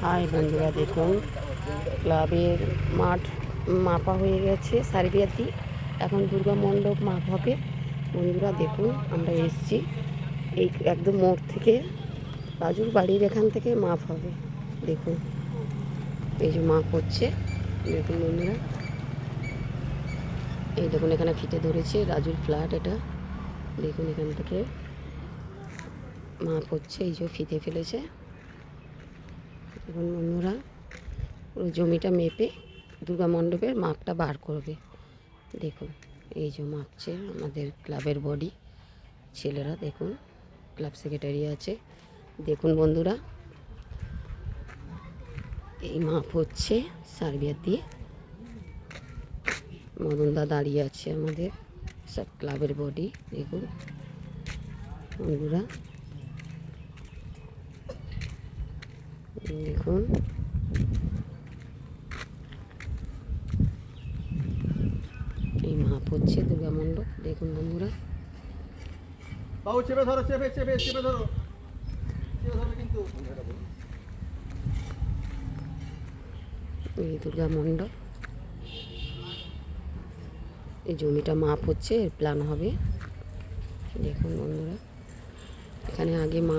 High বন্ধুরা, দেখুন ক্লাবের মাঠ মাপা হয়ে গেছে সার্বিয়া দিয়ে। এখন দুর্গা মণ্ডপ মাপ হবে। বন্ধুরা দেখুন, আমরা এসছি এই একদম মোড় থেকে, রাজুর বাড়ির এখান থেকে মাপ হবে। দেখুন এই যে মাপ হচ্ছে, দেখুন বন্ধুরা, এই দেখুন এখানে ফিতে ধরেছে রাজুর ফ্ল্যাট। এটা দেখুন এখান থেকে মাপ হচ্ছে, এই যে ফিতে ফেলেছে। দেখুন বন্ধুরা, পুরো জমিটা মেপে দুর্গা মণ্ডপের মাপটা বার করবে। দেখুন এই যে মাপছে আমাদের ক্লাবের বডি ছেলেরা। দেখুন ক্লাব সেক্রেটারি আছে। দেখুন বন্ধুরা, এই মাপ হচ্ছে সার্বিয়া দিয়ে। মদনদা দাঁড়িয়ে আছে, আমাদের সব ক্লাবের বডি। দেখুন বন্ধুরা, দেখুন এই মাপ হচ্ছে দুর্গা মণ্ডপ। দেখুন বন্ধুরা, বাবু চেপে ধরো, চেপে চেপে চেপে ধরো, চেপে ধরো কিন্তু। এই দুর্গা মণ্ডপ, এই জমিটা মাপ হচ্ছে, এর প্ল্যান হবে। দেখুন বন্ধুরা, এখানে আগে মা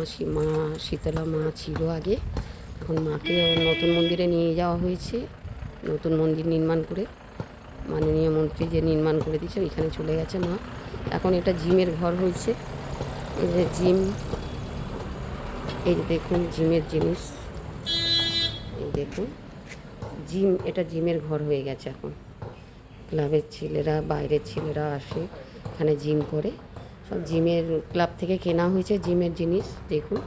শীতলা মা ছিল আগে। এখন মাকে নতুন মন্দিরে নিয়ে যাওয়া হয়েছে, নতুন মন্দির নির্মাণ করে। মাননীয় মন্ত্রী যে নির্মাণ করে দিয়েছে ওইখানে চলে গেছে মা। এখন এটা জিমের ঘর হয়েছে। এই যে জিম, এই যে দেখুন জিমের জিনিস, এই দেখুন জিম, এটা জিমের ঘর হয়ে গেছে এখন। ক্লাবের ছেলেরা, বাইরের ছেলেরা আসে এখানে জিম করে। সব জিমের ক্লাব থেকে কেনা হয়েছে জিমের জিনিস। দেখুন